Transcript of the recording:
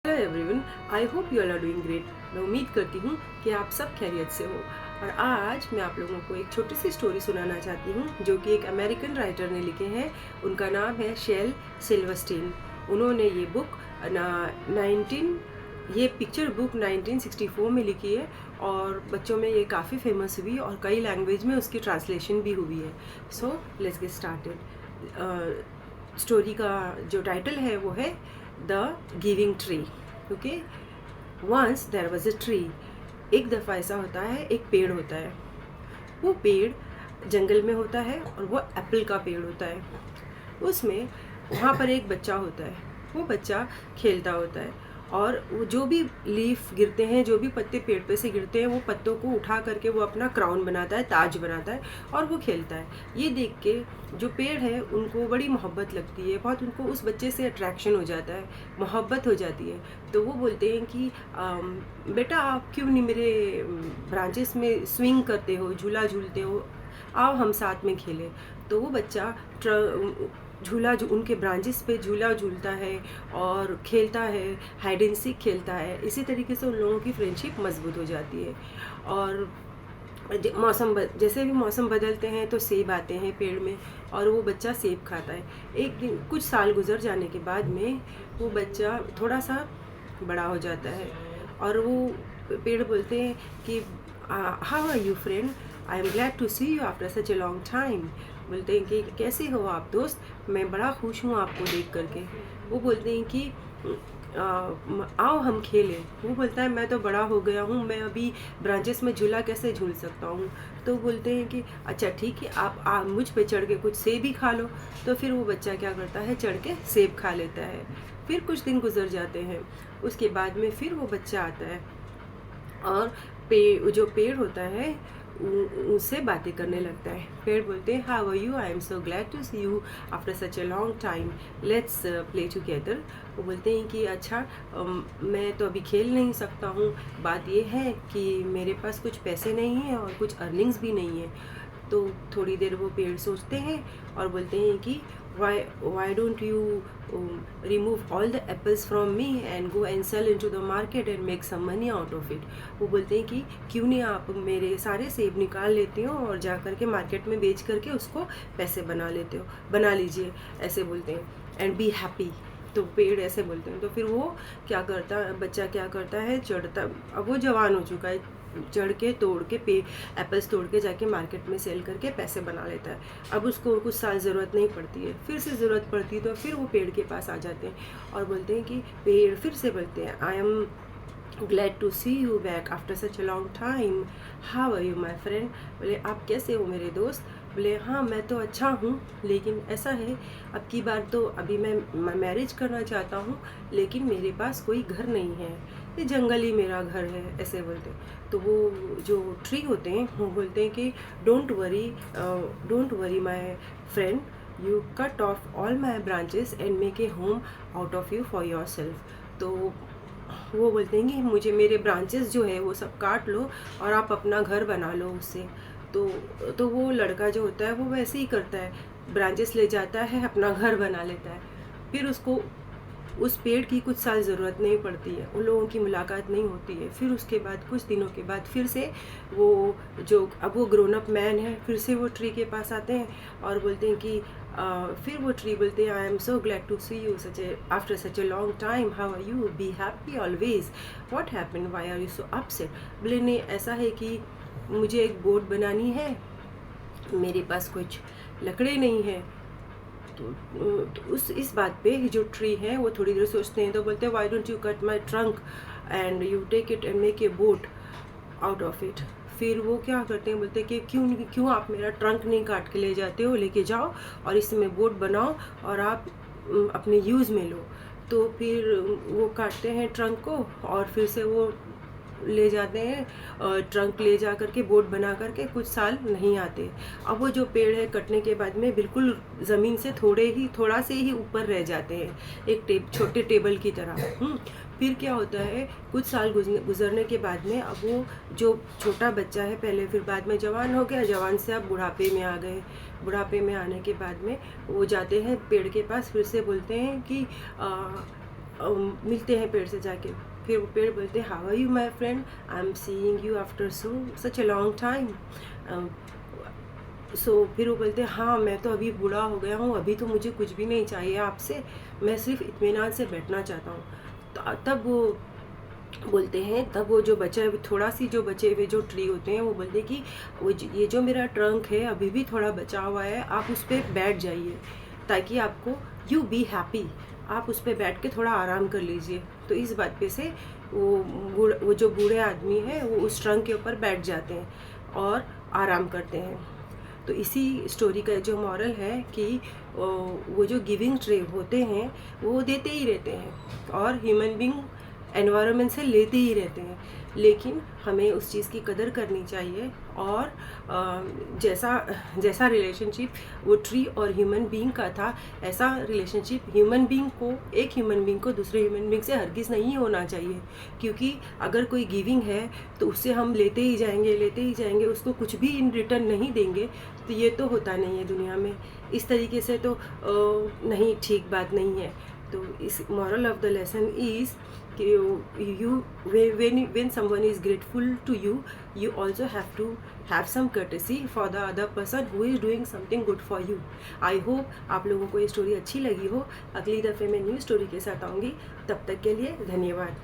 Hello everyone, I hope you all are doing great. मैं उम्मीद करती हूँ कि आप सब खैरियत से हो। और आज मैं आप लोगों को एक छोटी सी स्टोरी सुनाना चाहती हूँ जो कि एक अमेरिकन राइटर ने लिखे हैं। उनका नाम है शेल सिल्वरस्टीन। उन्होंने ये बुक 1964 में लिखी है और बच्चों में ये काफ़ी फेमस हुई और कई लैंग्वेज में उसकी ट्रांसलेशन भी हुई है। So let's get started. Story का जो टाइटल है वो है the giving tree. Okay, once there was a tree. एक दफ़ा ऐसा होता है, एक पेड़ होता है। वो पेड़ जंगल में होता है और वो एप्पल का पेड़ होता है। उसमें वहाँ पर एक बच्चा होता है। वो बच्चा खेलता होता है और वो जो भी लीफ गिरते हैं, जो भी पत्ते पेड़ पे से गिरते हैं, वो पत्तों को उठा करके वो अपना क्राउन बनाता है, ताज बनाता है और वो खेलता है। ये देख के जो पेड़ है उनको बड़ी मोहब्बत लगती है, बहुत उनको उस बच्चे से अट्रैक्शन हो जाता है, मोहब्बत हो जाती है। तो वो बोलते हैं कि बेटा आप क्यों नहीं मेरे ब्रांचेस में स्विंग करते हो, झूला झूलते हो, आओ हम साथ में खेलें। तो वो बच्चा झूला जो उनके ब्रांचेस पे झूला झूलता है और खेलता है, हाइड एंड सीक खेलता है। इसी तरीके से उन लोगों की फ्रेंडशिप मजबूत हो जाती है। और जैसे भी मौसम बदलते हैं तो सेब आते हैं पेड़ में और वो बच्चा सेब खाता है। एक दिन कुछ साल गुजर जाने के बाद में वो बच्चा थोड़ा सा बड़ा हो जाता है और वो पेड़ बोलते हैं कि how are you friend, I am glad to see you after such a long time. बोलते हैं कि कैसे हो आप दोस्त, मैं बड़ा खुश हूँ आपको देख करके। वो बोलते हैं कि आओ हम खेलें। वो बोलता है मैं तो बड़ा हो गया हूँ, मैं अभी ब्रांचेस में झूला कैसे झूल सकता हूँ। तो बोलते हैं कि अच्छा ठीक है, आप मुझ पे चढ़ के कुछ सेब ही खा लो। तो फिर वो बच्चा क्या करता है, चढ़ के सेब खा लेता है। फिर कुछ दिन गुजर जाते हैं। उसके बाद में फिर वो बच्चा आता है और जो पेड़ होता है उससे बातें करने लगता है। पेड़ बोलते हैं how are you, I am so glad to see you after such a long time, let's play together. वो बोलते हैं कि अच्छा मैं तो अभी खेल नहीं सकता हूँ, बात ये है कि मेरे पास कुछ पैसे नहीं हैं और कुछ अर्निंग्स भी नहीं है। तो थोड़ी देर वो पेड़ सोचते हैं और बोलते हैं कि why don't you remove all the apples from me and go and sell into the market and make some money out of it। वो बोलते हैं कि क्यों नहीं आप मेरे सारे सेब निकाल लेते हो और जा कर के मार्केट में बेच करके उसको पैसे बना लीजिए, ऐसे बोलते हैं, एंड बी हैप्पी। तो पेड़ ऐसे बोलते हैं। तो फिर वो बच्चा क्या करता है, अब वो जवान हो चुका है, चढ़ के तोड़ के एप्पल्स तोड़ के जाके मार्केट में सेल करके पैसे बना लेता है। अब उसको कुछ साल ज़रूरत नहीं पड़ती है, फिर से ज़रूरत पड़ती है तो फिर वो पेड़ के पास आ जाते हैं और बोलते हैं कि पेड़ फिर से बोलते हैं I am glad to see you back after such a long time, how are you my friend. बोले आप कैसे हो मेरे दोस्त। बोले हाँ मैं तो अच्छा हूँ, लेकिन ऐसा है अब की बार तो अभी मैं मैरिज करना चाहता हूँ, लेकिन मेरे पास कोई घर नहीं है, ये जंगल ही मेरा घर है, ऐसे बोलते हैं। तो वो जो ट्री होते हैं वो बोलते हैं कि don't worry my friend, you cut off all my branches and make A home out of you for your self. तो वो बोलते हैं कि मुझे मेरे ब्रांचेस जो है वो सब काट लो और आप अपना घर बना लो उससे। तो वो लड़का जो होता है वो वैसे ही करता है, ब्रांचेस ले जाता है, अपना घर बना लेता है। फिर उसको उस पेड़ की कुछ साल ज़रूरत नहीं पड़ती है, उन लोगों की मुलाकात नहीं होती है। फिर उसके बाद कुछ दिनों के बाद फिर से अब वो ग्रोन अप मैन है, फिर से वो ट्री के पास आते हैं और बोलते हैं कि फिर वो ट्री बोलते हैं I am so glad to see you after such a long time, how are you, be happy always, what happen, why are you so upset. बोले नहीं ऐसा है कि मुझे एक बोट बनानी है, मेरे पास कुछ लकड़े नहीं है। तो इस बात पे जो ट्री है वो थोड़ी देर सोचते हैं तो बोलते हैं why don't you cut my trunk and you take it and make a boat out of it. फिर वो क्या करते हैं, बोलते हैं कि क्यों आप मेरा ट्रंक नहीं काट के ले जाते हो, लेके जाओ और इसमें बोट बनाओ और आप अपने यूज़ में लो। तो फिर वो काटते हैं ट्रंक को और फिर से वो ले जाते हैं, ट्रंक ले जा करके बोट बना करके कुछ साल नहीं आते। अब वो जो पेड़ है कटने के बाद में बिल्कुल ज़मीन से थोड़ा से ही ऊपर रह जाते हैं, एक छोटे टेबल की तरह। फिर क्या होता है, कुछ साल गुजरने के बाद में अब वो जो छोटा बच्चा है पहले, फिर बाद में जवान हो गया, जवान से अब बुढ़ापे में आ गए। बुढ़ापे में आने के बाद में वो जाते हैं पेड़ के पास, फिर से बोलते हैं कि मिलते हैं पेड़ से जाके। फिर वो पेड़ बोलते हैं how are you my friend, I am seeing you after such a long time. फिर वो बोलते हैं हाँ मैं तो अभी बूढ़ा हो गया हूँ, अभी तो मुझे कुछ भी नहीं चाहिए आपसे, मैं सिर्फ इत्मीनान से बैठना चाहता हूँ। तो तब वो बोलते हैं, तब वो जो बचा थोड़ा सी जो बचे हुए जो ट्री होते हैं वो बोलते हैं कि ये जो मेरा ट्रंक है अभी भी थोड़ा बचा हुआ है, आप उस पर बैठ जाइए ताकि आपको यू बी हैप्पी, आप उस पर बैठ के थोड़ा आराम कर लीजिए। तो इस बात पे से वो जो बूढ़े आदमी है वो उस ट्रंक के ऊपर बैठ जाते हैं और आराम करते हैं। तो इसी स्टोरी का जो मॉरल है कि वो जो गिविंग ट्रे होते हैं वो देते ही रहते हैं और ह्यूमन बीइंग एनवायरनमेंट से लेते ही रहते हैं, लेकिन हमें उस चीज़ की कदर करनी चाहिए। और जैसा रिलेशनशिप वो ट्री और ह्यूमन बीइंग का था, ऐसा रिलेशनशिप ह्यूमन बीइंग को, एक ह्यूमन बीइंग को दूसरे ह्यूमन बीइंग से हरगिज़ नहीं होना चाहिए। क्योंकि अगर कोई गिविंग है तो उससे हम लेते ही जाएंगे, उसको कुछ भी इन रिटर्न नहीं देंगे, तो ये तो होता नहीं है दुनिया में। इस तरीके से तो नहीं, ठीक बात नहीं है। तो इस moral of the lesson is कि when someone is grateful to you, you also have to have some courtesy for the other person who is doing something good for you. I hope आप लोगों को ये story अच्छी लगी हो। अगली दफ़े मैं न्यू स्टोरी के साथ आऊँगी, तब तक के लिए धन्यवाद।